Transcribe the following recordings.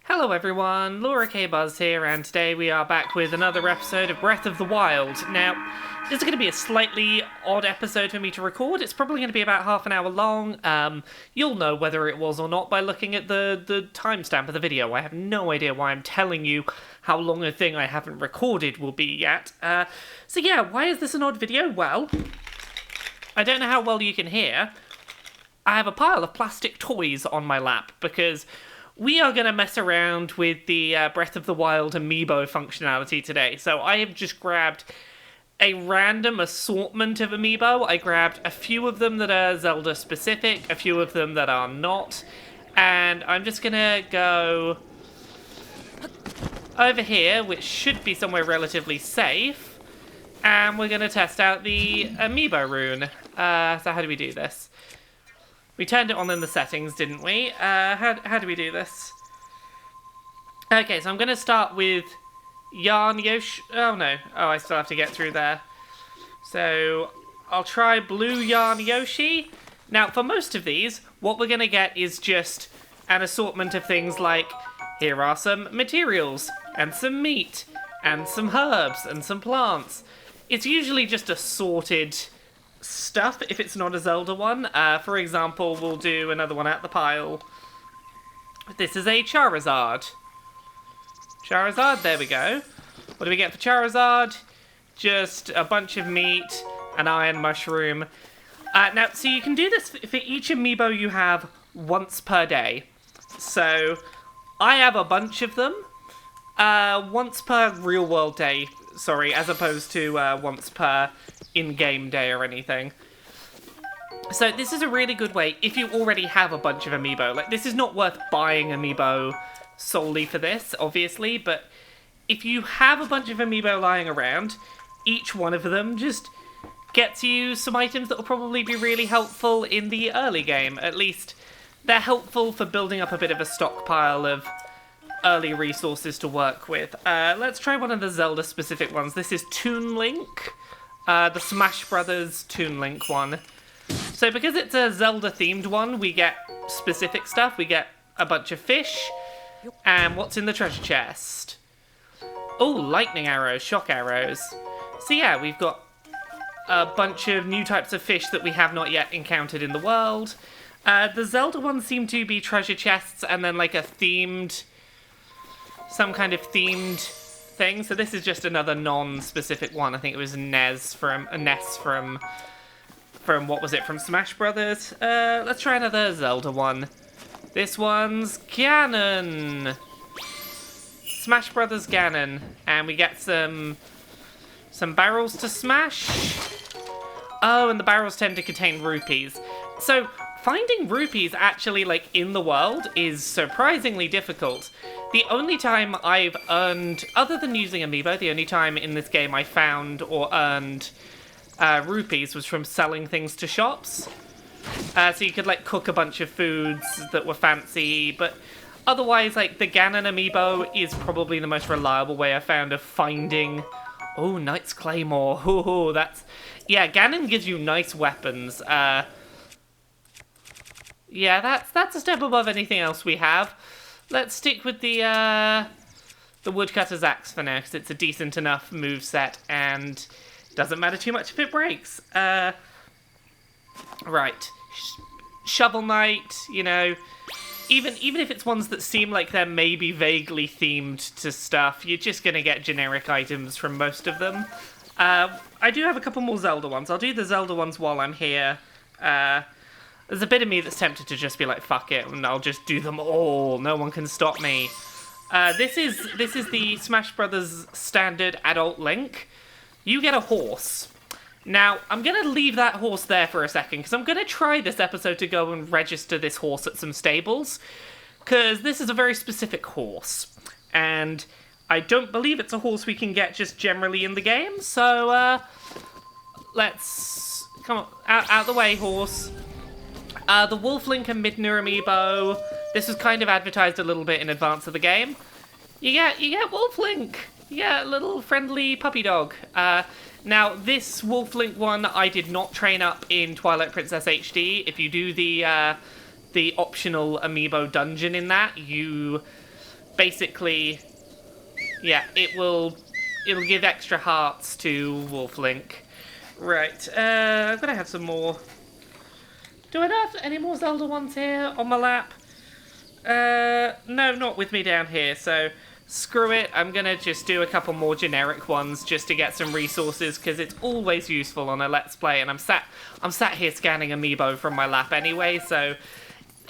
Hello everyone, LauraKBuzz here, and today we are back with another episode of Breath of the Wild. Now, this is going to be a slightly odd episode for me to record. It's probably going to be about half an hour long. You'll know whether it was or not by looking at the timestamp of the video. I have no idea why I'm telling you how long a thing I haven't recorded will be yet. So yeah, why is this an odd video? Well, I don't know how well you can hear. I have a pile of plastic toys on my lap because we are going to mess around with the Breath of the Wild Amiibo functionality today. So I have just grabbed a random assortment of Amiibo. I grabbed a few of them that are Zelda specific, a few of them that are not. And I'm just going to go over here, which should be somewhere relatively safe. And we're going to test out the Amiibo rune. So how do we do this? We turned it on in the settings, didn't we? How do we do this? Okay, so I'm going to start with Yarn Yoshi. Oh, no. Oh, I still have to get through there. So I'll try Blue Yarn Yoshi. Now, for most of these, what we're going to get is just an assortment of things like, here are some materials, and some meat, and some herbs, and some plants. It's usually just assorted stuff if it's not a Zelda one. For example, we'll do another one at the pile. This is a Charizard. Charizard, there we go. What do we get for Charizard? Just a bunch of meat, an iron mushroom. Now, so you can do this for each Amiibo you have once per day. So, I have a bunch of them. Once per real world day, sorry, as opposed to once per in-game day or anything. So this is a really good way if you already have a bunch of Amiibo. Like, this is not worth buying Amiibo solely for this, obviously, but if you have a bunch of Amiibo lying around, each one of them just gets you some items that will probably be really helpful in the early game. At least they're helpful for building up a bit of a stockpile of early resources to work with. Let's try one of the Zelda-specific ones. This is Toon Link. The Smash Brothers Toon Link one. So because it's a Zelda-themed one, we get specific stuff. We get a bunch of fish. And what's in the treasure chest? Oh, lightning arrows, shock arrows. So yeah, we've got a bunch of new types of fish that we have not yet encountered in the world. The Zelda ones seem to be treasure chests and then like a themed, some kind of themed thing. So this is just another non-specific one. I think it was Ness from what was it, from Smash Brothers. Let's try another Zelda one. This one's Ganon. Smash Brothers Ganon, and we get some barrels to smash. Oh, and the barrels tend to contain rupees. So finding rupees actually like in the world is surprisingly difficult. The only time I've earned, other than using Amiibo, the only time in this game I found or earned rupees was from selling things to shops. So you could like cook a bunch of foods that were fancy, but otherwise like the Ganon Amiibo is probably the most reliable way I found of finding. Oh, Knight's Claymore. Oh, that's, yeah, Ganon gives you nice weapons. Yeah, that's a step above anything else we have. Let's stick with the woodcutter's axe for now, because it's a decent enough moveset, and doesn't matter too much if it breaks. Right. Shovel Knight, you know, even if it's ones that seem like they're maybe vaguely themed to stuff, you're just going to get generic items from most of them. I do have a couple more Zelda ones. I'll do the Zelda ones while I'm here. There's a bit of me that's tempted to just be like, fuck it, and I'll just do them all. No one can stop me. This is the Smash Brothers standard adult Link. You get a horse. Now, I'm going to leave that horse there for a second, because I'm going to try this episode to go and register this horse at some stables, because this is a very specific horse, and I don't believe it's a horse we can get just generally in the game, so, let's, come on, out the way, horse. The Wolf Link and Midna Amiibo, this was kind of advertised a little bit in advance of the game. You get Wolf Link! You get a little friendly puppy dog. Now, this Wolf Link one, I did not train up in Twilight Princess HD. If you do the optional Amiibo dungeon in that, you basically, yeah, it'll give extra hearts to Wolf Link. Right, I'm gonna have some more. Do I have any more Zelda ones here on my lap? No, not with me down here, so screw it. I'm gonna just do a couple more generic ones just to get some resources, because it's always useful on a Let's Play, and I'm sat here scanning Amiibo from my lap anyway, so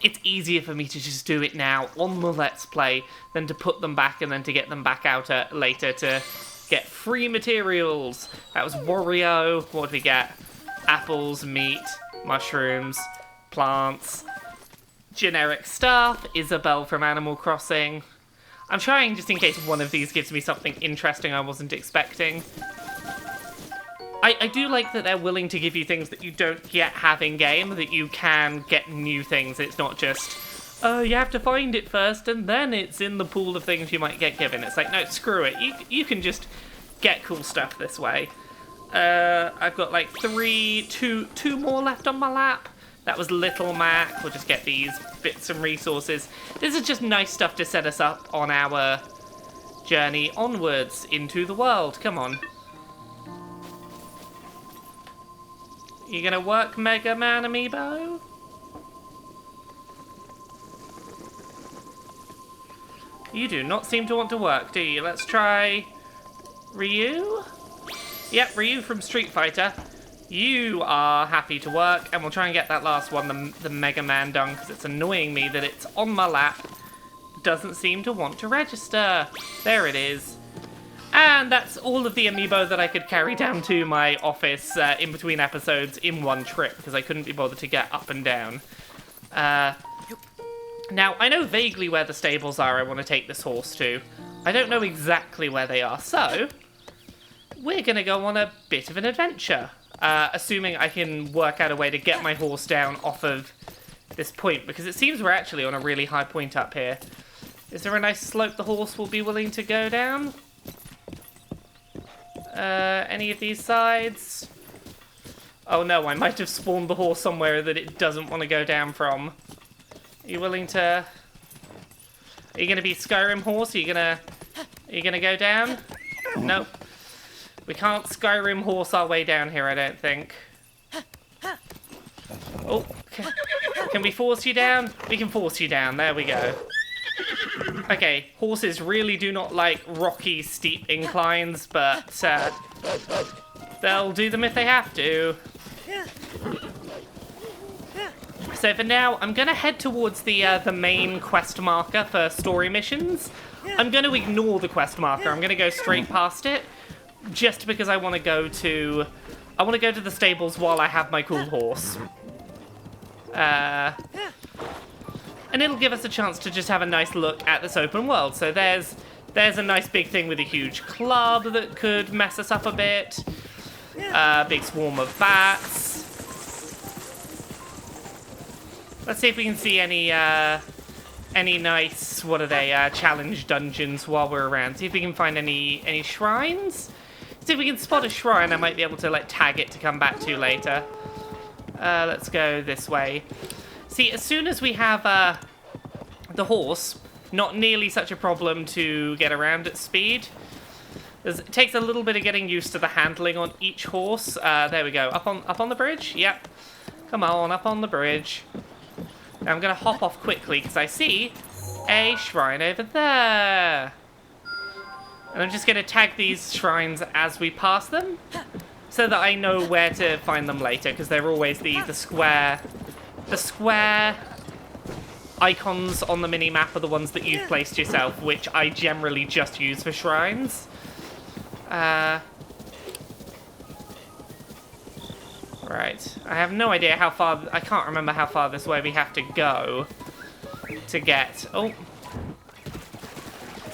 it's easier for me to just do it now on the Let's Play than to put them back and then to get them back out later to get free materials. That was Wario. What did we get? Apples, meat, mushrooms, plants, generic stuff, Isabelle from Animal Crossing. I'm trying just in case one of these gives me something interesting I wasn't expecting. I do like that they're willing to give you things that you don't yet have in-game, that you can get new things. It's not just, oh, you have to find it first and then it's in the pool of things you might get given. It's like, no, screw it. You can just get cool stuff this way. I've got like two more left on my lap. That was Little Mac. We'll just get these bits and resources. This is just nice stuff to set us up on our journey onwards into the world. Come on. You gonna work, Mega Man Amiibo? You do not seem to want to work, do you? Let's try Ryu? Yep, Ryu from Street Fighter. You are happy to work, and we'll try and get that last one, the Mega Man done, because it's annoying me that it's on my lap. Doesn't seem to want to register. There it is. And that's all of the Amiibo that I could carry down to my office in between episodes in one trip, because I couldn't be bothered to get up and down. Now, I know vaguely where the stables are I want to take this horse to. I don't know exactly where they are, so we're going to go on a bit of an adventure. Assuming I can work out a way to get my horse down off of this point, because it seems we're actually on a really high point up here. Is there a nice slope the horse will be willing to go down? Any of these sides? Oh no, I might have spawned the horse somewhere that it doesn't want to go down from. Are you willing to... Are you going to be Skyrim horse? Are you going to go down? Nope. We can't Skyrim horse our way down here, I don't think. Oh, can we force you down? We can force you down, there we go. Okay, horses really do not like rocky, steep inclines, but they'll do them if they have to. So for now, I'm going to head towards the main quest marker for story missions. I'm going to ignore the quest marker. I'm going to go straight past it, just because I want to go to the stables while I have my cool horse. And it'll give us a chance to just have a nice look at this open world. So there's a nice big thing with a huge club that could mess us up a bit. Big swarm of bats. Let's see if we can see any nice, what are they, challenge dungeons while we're around. See if we can find any shrines. See if we can spot a shrine I might be able to like tag it to come back to later. Let's go this way. See, as soon as we have the horse, not nearly such a problem to get around at speed. It takes a little bit of getting used to the handling on each horse. There we go. Up on the bridge? Yep. Come on, up on the bridge. Now I'm going to hop off quickly because I see a shrine over there. And I'm just going to tag these shrines as we pass them so that I know where to find them later, because they're always the square icons on the mini-map are the ones that you've placed yourself, which I generally just use for shrines. Right. I have no idea how far... I can't remember how far this way we have to go to get... Oh.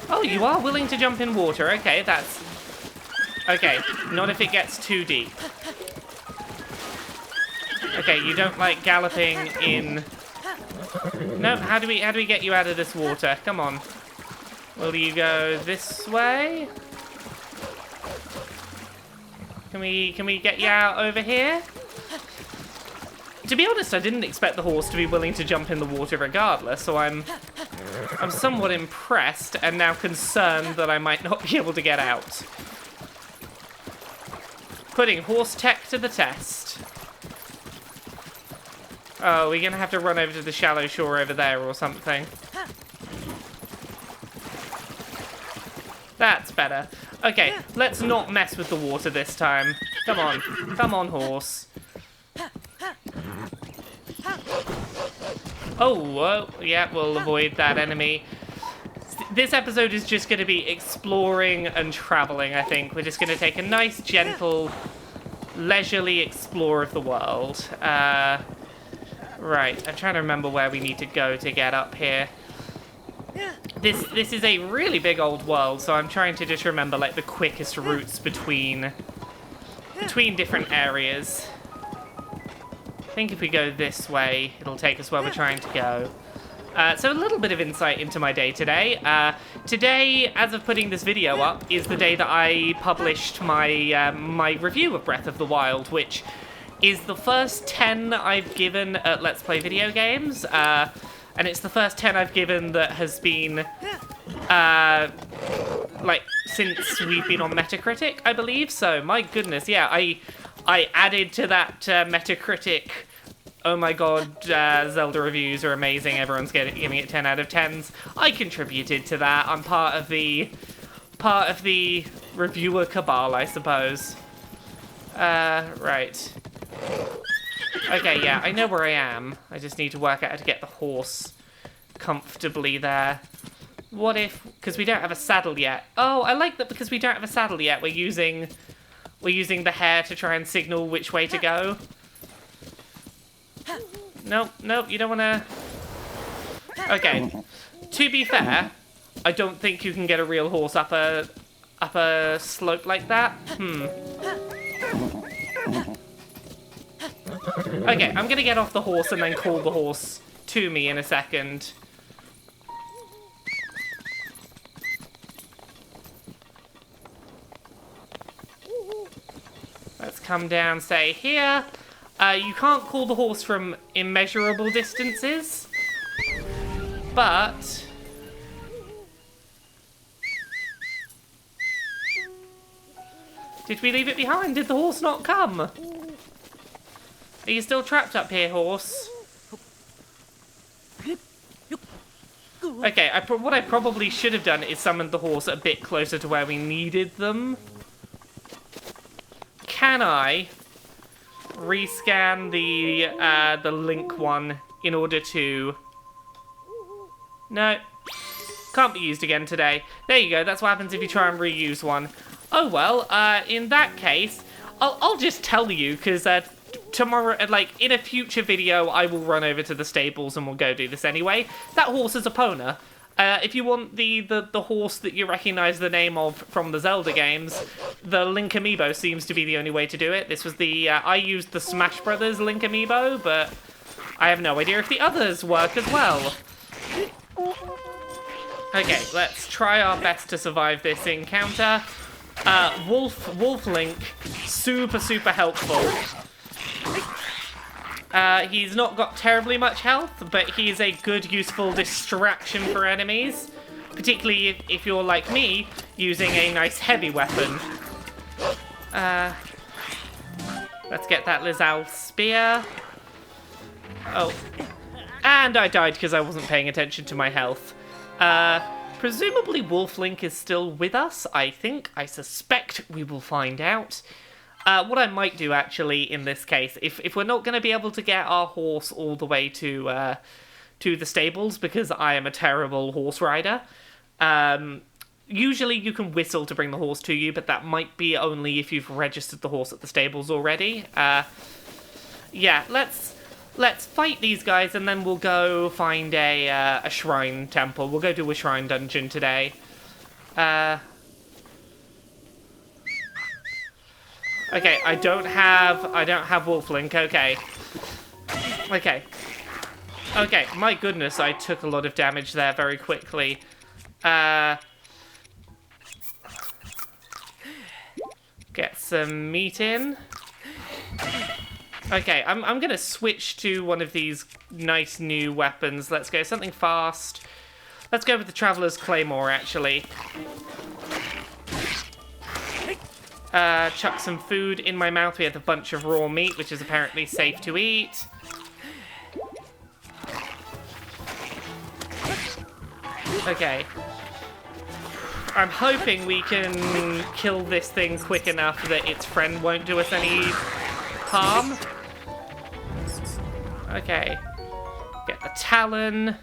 Oh, you are willing to jump in water. Okay, that's... Okay, not if it gets too deep. Okay, you don't like galloping in... No, how do we get you out of this water? Come on. Will you go this way? Can we get you out over here? To be honest, I didn't expect the horse to be willing to jump in the water regardless, so I'm I'm somewhat impressed and now concerned that I might not be able to get out. Putting horse tech to the test. Oh, we're gonna have to run over to the shallow shore over there or something. That's better. Okay, let's not mess with the water this time. Come on. Come on, horse. Oh, yeah, we'll avoid that enemy. This episode is just going to be exploring and traveling, I think. We're just going to take a nice, gentle, leisurely explore of the world. Right, I'm trying to remember where we need to go to get up here. This is a really big old world, so I'm trying to just remember, like, the quickest routes between different areas. I think if we go this way, it'll take us where we're trying to go. So a little bit of insight into my day today. Today, as of putting this video up, is the day that I published my my review of Breath of the Wild, which is the first 10 I've given at Let's Play Video Games. And it's the first 10 I've given that has been, like, since we've been on Metacritic, I believe. So, my goodness, yeah, I added to that Metacritic, oh my god, Zelda reviews are amazing, everyone's giving it 10 out of 10s. I contributed to that. I'm part of the reviewer cabal, I suppose. Right. Okay, yeah, I know where I am. I just need to work out how to get the horse comfortably there. What if... Because we don't have a saddle yet. Oh, I like that because we don't have a saddle yet. We're using the hare to try and signal which way to go. Nope, you don't want to... Okay. To be fair, I don't think you can get a real horse up a slope like that. Okay, I'm gonna get off the horse and then call the horse to me in a second. Let's come down, say, here. You can't call the horse from immeasurable distances, but... Did we leave it behind? Did the horse not come? Are you still trapped up here, horse? Okay, what I probably should have done is summoned the horse a bit closer to where we needed them. Can I rescan the link one in order to... No. Can't be used again today. There you go, that's what happens if you try and reuse one. Oh well, in that case, I'll just tell you, because tomorrow, like, in a future video, I will run over to the stables and we'll go do this anyway. That horse is a Epona. If you want the horse that you recognise the name of from the Zelda games, the Link Amiibo seems to be the only way to do it. This was the, I used the Smash Brothers Link Amiibo, but I have no idea if the others work as well. Okay, let's try our best to survive this encounter. Wolf Link, super helpful. He's not got terribly much health, but he's a good, useful distraction for enemies. Particularly if you're like me, using a nice heavy weapon. Let's get that Lizal spear. Oh. And I died because I wasn't paying attention to my health. Presumably Wolf Link is still with us, I think. I suspect we will find out. What I might do, actually, in this case, if we're not going to be able to get our horse all the way to the stables, because I am a terrible horse rider, usually you can whistle to bring the horse to you, but that might be only if you've registered the horse at the stables already. Yeah, let's fight these guys, and then we'll go find a shrine temple. We'll go do a shrine dungeon today. Okay, I don't have Wolf Link, okay. Okay, my goodness, I took a lot of damage there very quickly. Get some meat in. Okay, I'm gonna switch to one of these nice new weapons. Let's go something fast. Let's go with the Traveler's Claymore, actually. Chuck some food in my mouth. We have a bunch of raw meat, which is apparently safe to eat. Okay. I'm hoping we can kill this thing quick enough that its friend won't do us any harm. Okay. Get the talon.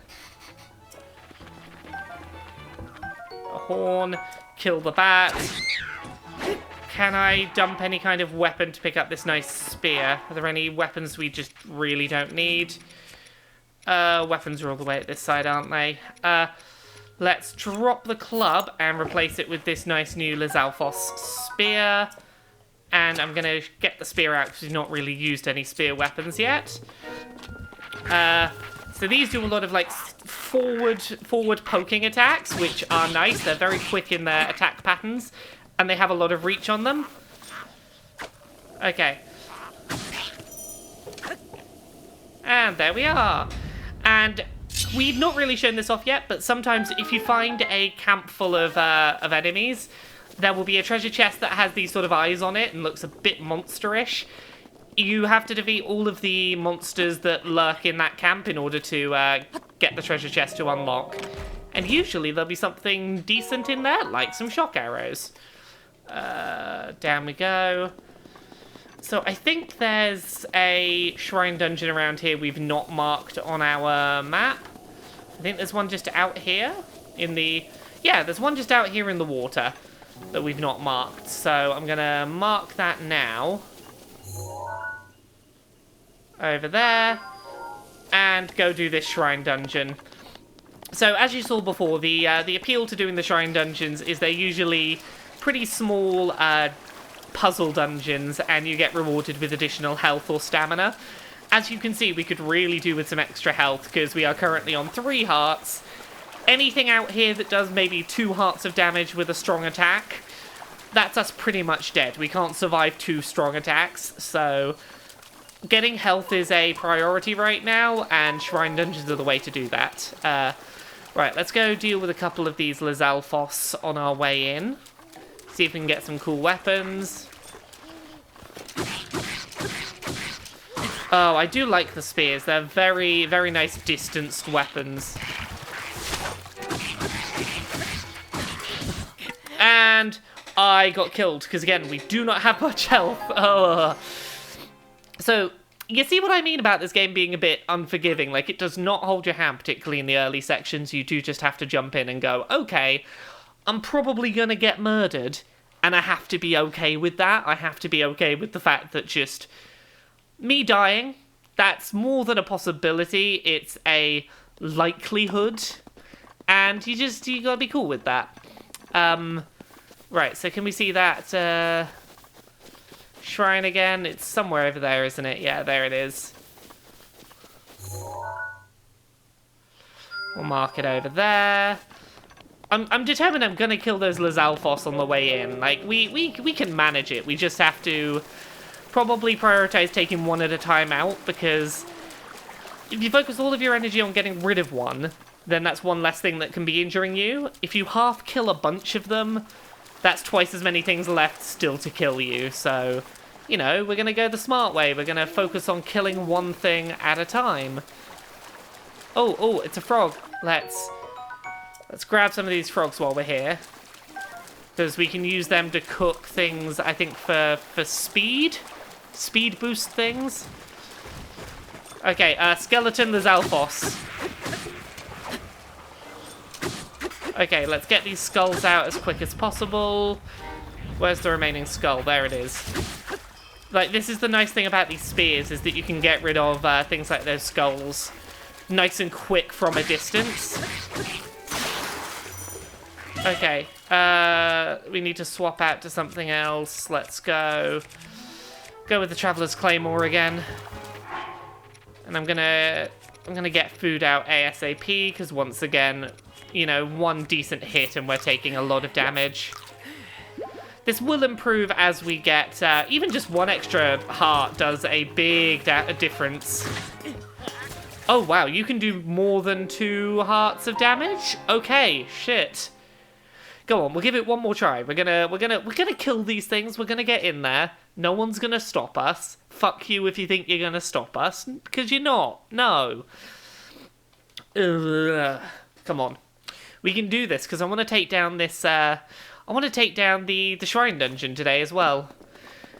A horn. Kill the bat. Can I dump any kind of weapon to pick up this nice spear? Are there any weapons we just really don't need? Weapons are all the way at this side, aren't they? Let's drop the club and replace it with this nice new Lizalfos spear. And I'm going to get the spear out because we've not really used any spear weapons yet. So these do a lot of like forward poking attacks, which are nice. They're very quick in their attack patterns. And they have a lot of reach on them. Okay. And there we are. And we've not really shown this off yet, but sometimes if you find a camp full of enemies, there will be a treasure chest that has these sort of eyes on it and looks a bit monsterish. You have to defeat all of the monsters that lurk in that camp in order to get the treasure chest to unlock. And usually there'll be something decent in there, like some shock arrows. Down we go. So I think there's a shrine dungeon around here we've not marked on our map. I think there's one just out here in the... Yeah, there's one just out here in the water that we've not marked. So I'm going to mark that now. Over there. And go do this shrine dungeon. So as you saw before, the appeal to doing the shrine dungeons is they're usually pretty small puzzle dungeons, and you get rewarded with additional health or stamina. As you can see, we could really do with some extra health, because we are currently on 3 hearts. Anything out here that does maybe 2 hearts of damage with a strong attack, that's us pretty much dead. We can't survive 2 strong attacks, so getting health is a priority right now, and shrine dungeons are the way to do that. Right, let's go deal with a couple of these Lizalfos on our way in. See if we can get some cool weapons. Oh, I do like the spears. They're very, very nice distanced weapons. And I got killed, because again, we do not have much health. Oh. So, you see what I mean about this game being a bit unforgiving? Like, it does not hold your hand, particularly in the early sections. You do just have to jump in and go, okay, I'm probably going to get murdered, and I have to be okay with that. I have to be okay with the fact that just me dying, that's more than a possibility. It's a likelihood, and you gotta be cool with that. Right, so can we see that shrine again? It's somewhere over there, isn't it? Yeah, there it is. We'll mark it over there. I'm determined I'm gonna kill those Lizalfos on the way in. Like, we can manage it. We just have to probably prioritize taking one at a time out, because if you focus all of your energy on getting rid of one, then that's one less thing that can be injuring you. If you half kill a bunch of them, that's twice as many things left still to kill you. So, you know, we're gonna go the smart way. We're gonna focus on killing one thing at a time. Oh, it's a frog. Let's grab some of these frogs while we're here, because we can use them to cook things, I think, for speed boost things. Okay, skeleton Lizalfos. Okay, let's get these skulls out as quick as possible. Where's the remaining skull? There it is. Like, this is the nice thing about these spears, is that you can get rid of things like those skulls nice and quick from a distance. Okay, we need to swap out to something else. Let's go with the Traveler's Claymore again. And I'm gonna get food out ASAP, because once again, you know, one decent hit and we're taking a lot of damage. This will improve as we get, even just one extra heart does a big difference. Oh wow, you can do more than 2 hearts of damage? Okay, shit. Go on, we'll give it one more try. We're gonna kill these things. We're gonna get in there. No one's gonna stop us. Fuck you if you think you're gonna stop us, because you're not. No. Ugh. Come on, we can do this. Because I want to take down this. I want to take down the shrine dungeon today as well.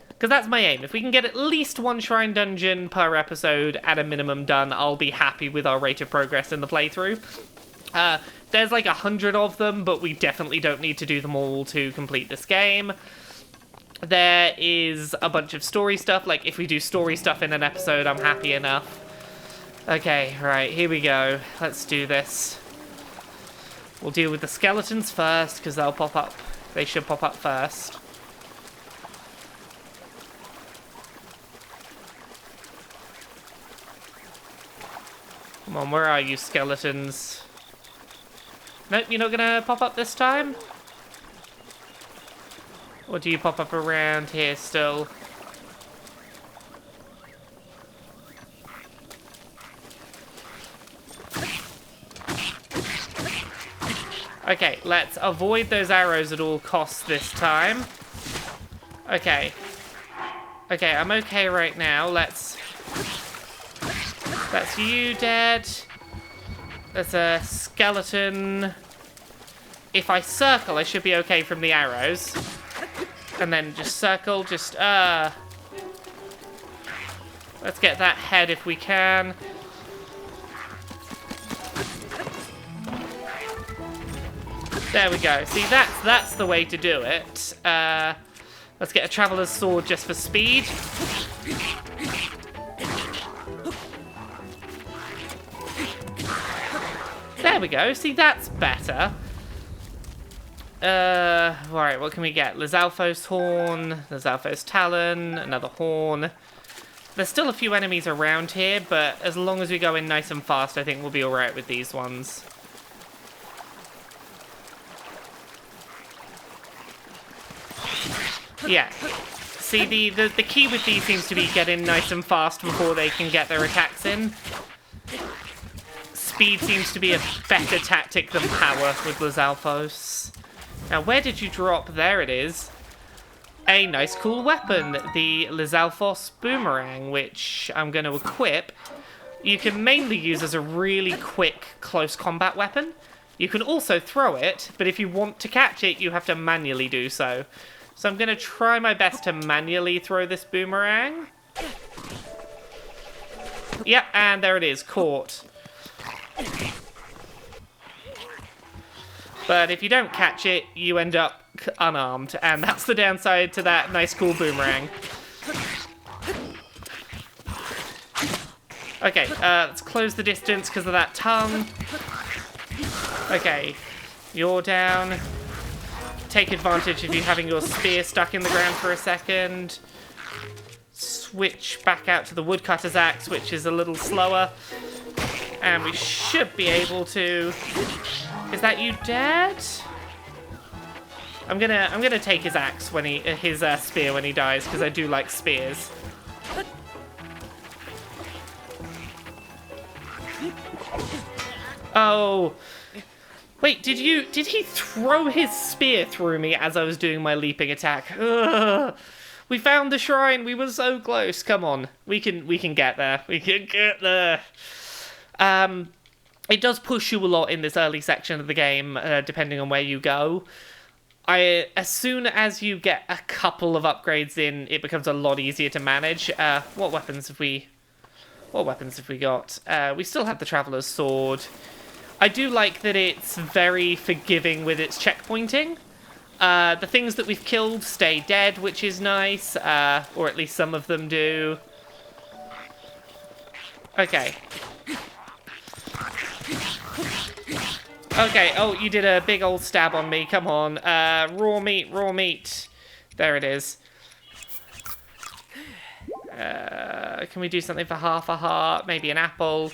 Because that's my aim. If we can get at least 1 shrine dungeon per episode at a minimum done, I'll be happy with our rate of progress in the playthrough. There's like 100 of them, but we definitely don't need to do them all to complete this game. There is a bunch of story stuff. Like, if we do story stuff in an episode, I'm happy enough. Okay, right, here we go. Let's do this. We'll deal with the skeletons first, because they'll pop up. They should pop up first. Come on, where are you, skeletons? Nope, you're not gonna pop up this time? Or do you pop up around here still? Okay, let's avoid those arrows at all costs this time. Okay. Okay, I'm okay right now. That's you dead. There's a skeleton. If I circle, I should be okay from the arrows. And then just circle, just, let's get that head if we can. There we go. See, that's the way to do it. Let's get a Traveler's Sword just for speed. There we go. See, that's better. Alright, what can we get? Lizalfos Horn, Lizalfos Talon, another Horn. There's still a few enemies around here, but as long as we go in nice and fast, I think we'll be alright with these ones. Yeah. See, the key with these seems to be get in nice and fast before they can get their attacks in. Speed seems to be a better tactic than power with Lizalfos. Now, where did you drop? There it is. A nice cool weapon, the Lizalfos Boomerang, which I'm going to equip. You can mainly use as a really quick close combat weapon. You can also throw it, but if you want to catch it, you have to manually do so. So I'm going to try my best to manually throw this boomerang. Yep, and there it is, caught. But if you don't catch it, you end up unarmed, and that's the downside to that nice cool boomerang. Okay, let's close the distance because of that tongue. Okay, you're down. Take advantage of you having your spear stuck in the ground for a second. Switch back out to the woodcutter's axe, which is a little slower. And we should be able to... Is that you dead? I'm gonna take his axe when his spear when he dies, because I do like spears. Oh. Wait, did he throw his spear through me as I was doing my leaping attack? Ugh. We found the shrine. We were so close. Come on. We can get there. We can get there. It does push you a lot in this early section of the game, depending on where you go. As soon as you get a couple of upgrades in, it becomes a lot easier to manage. What weapons have we got? We still have the Traveler's Sword. I do like that it's very forgiving with its checkpointing. The things that we've killed stay dead, which is nice, or at least some of them do. Okay. Okay, oh, you did a big old stab on me, come on. Raw meat. There it is. Can we do something for half a heart? Maybe an apple?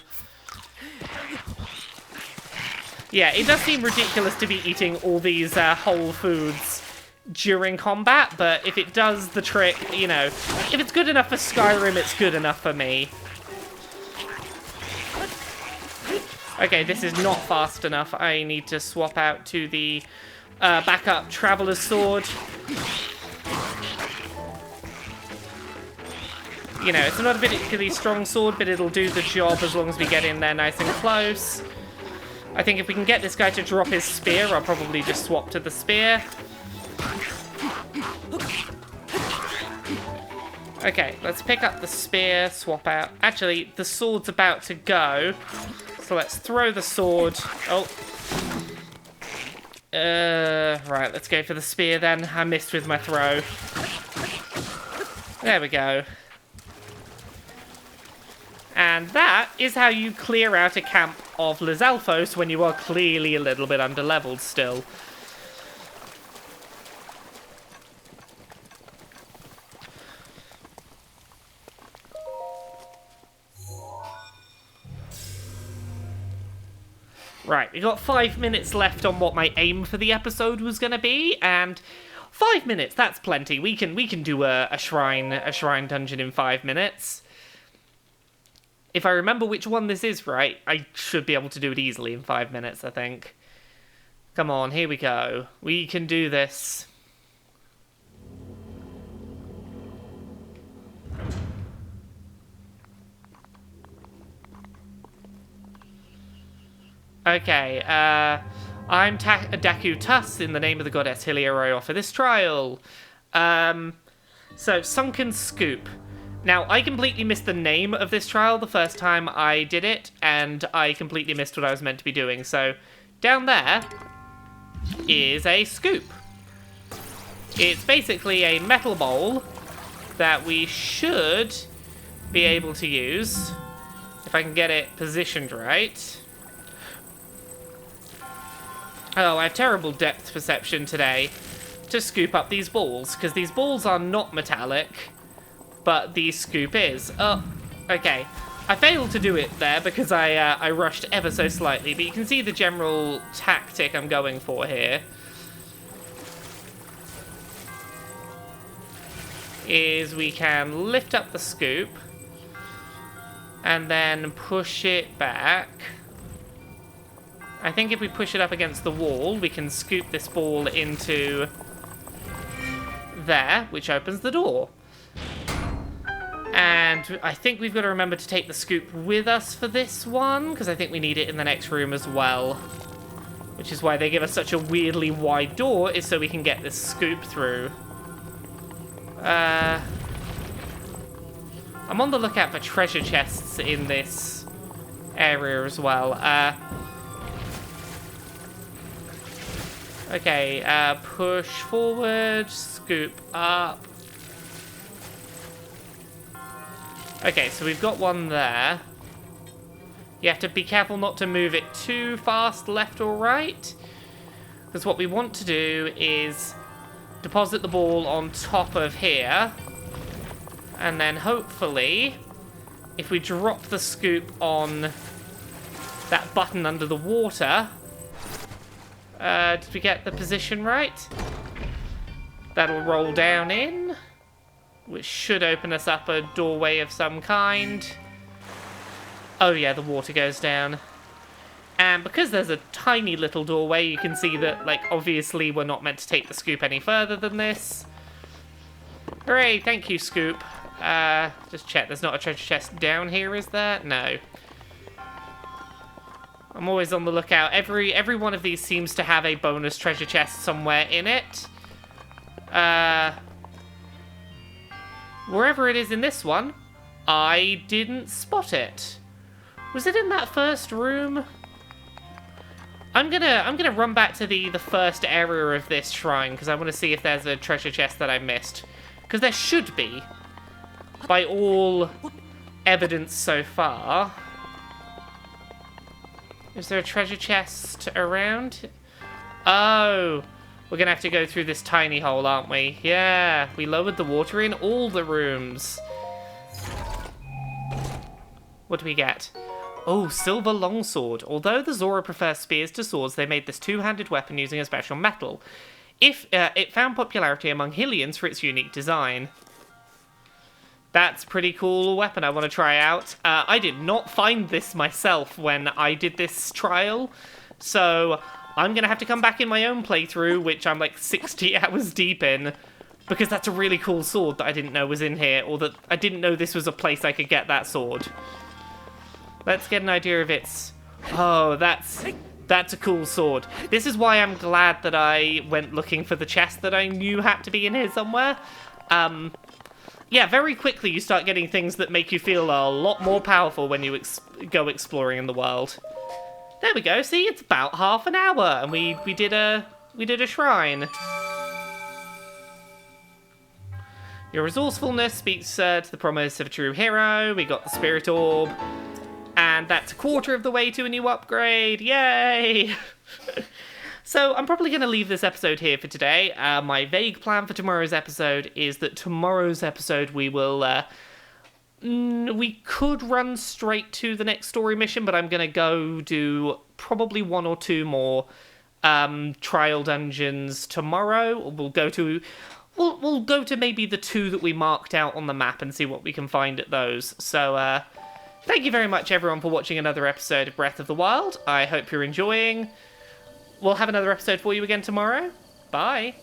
Yeah, it does seem ridiculous to be eating all these whole foods during combat, but if it does the trick, you know, if it's good enough for Skyrim, it's good enough for me. Okay, this is not fast enough. I need to swap out to the backup Traveler's Sword. You know, it's not a particularly strong sword, but it'll do the job as long as we get in there nice and close. I think if we can get this guy to drop his spear, I'll probably just swap to the spear. Okay, let's pick up the spear, swap out. Actually, the sword's about to go. So let's throw the sword. Oh. Right, let's go for the spear then. I missed with my throw. There we go. And that is how you clear out a camp of Lizalfos when you are clearly a little bit underleveled still. Right, we got 5 minutes left on what my aim for the episode was going to be, and 5 minutes, that's plenty. We can do a shrine dungeon in 5 minutes. If I remember which one this is right, I should be able to do it easily in 5 minutes, I think. Come on, here we go. We can do this. Okay, I'm Daku Tuss, in the name of the goddess Hylia, I offer this trial. So, Sunken Scoop. Now, I completely missed the name of this trial the first time I did it, and I completely missed what I was meant to be doing. So, down there is a scoop. It's basically a metal bowl that we should be able to use, if I can get it positioned right. Oh, I have terrible depth perception today to scoop up these balls, because these balls are not metallic, but the scoop is. Oh, okay. I failed to do it there because I rushed ever so slightly, but you can see the general tactic I'm going for here. Is we can lift up the scoop and then push it back. I think if we push it up against the wall, we can scoop this ball into there, which opens the door. And I think we've got to remember to take the scoop with us for this one, because I think we need it in the next room as well. Which is why they give us such a weirdly wide door, is so we can get this scoop through. I'm on the lookout for treasure chests in this area as well. Okay, push forward, scoop up. Okay, so we've got one there. You have to be careful not to move it too fast, left or right. Because what we want to do is deposit the ball on top of here. And then hopefully, if we drop the scoop on that button under the water... did we get the position right? That'll roll down in, which should open us up a doorway of some kind. Oh yeah, the water goes down. And because there's a tiny little doorway, you can see that, like, obviously we're not meant to take the scoop any further than this. Hooray, thank you, scoop. Just check, there's not a treasure chest down here, is there? No. I'm always on the lookout. Every one of these seems to have a bonus treasure chest somewhere in it. Wherever it is in this one, I didn't spot it. Was it in that first room? I'm gonna run back to the first area of this shrine, because I want to see if there's a treasure chest that I missed. Because there should be, by all evidence so far. Is there a treasure chest around? Oh, we're gonna have to go through this tiny hole, aren't we? Yeah, we lowered the water in all the rooms. What do we get? Oh, silver longsword. Although the Zora prefer spears to swords, they made this two-handed weapon using a special metal. It found popularity among Hylians for its unique design. That's a pretty cool weapon I want to try out. I did not find this myself when I did this trial, so I'm going to have to come back in my own playthrough, which I'm like 60 hours deep in, because that's a really cool sword that I didn't know was in here, or that I didn't know this was a place I could get that sword. Let's get an idea of its... Oh, that's a cool sword. This is why I'm glad that I went looking for the chest that I knew had to be in here somewhere. Yeah, very quickly you start getting things that make you feel a lot more powerful when you go exploring in the world. There we go. See, it's about half an hour, and we did a shrine. Your resourcefulness speaks to the promise of a true hero. We got the spirit orb, and that's a quarter of the way to a new upgrade. Yay! So I'm probably going to leave this episode here for today. My vague plan for tomorrow's episode is that tomorrow's episode we will... we could run straight to the next story mission, but I'm going to go do probably 1 or 2 more trial dungeons tomorrow. We'll go to maybe the 2 that we marked out on the map and see what we can find at those. So thank you very much, everyone, for watching another episode of Breath of the Wild. I hope you're enjoying. We'll have another episode for you again tomorrow. Bye.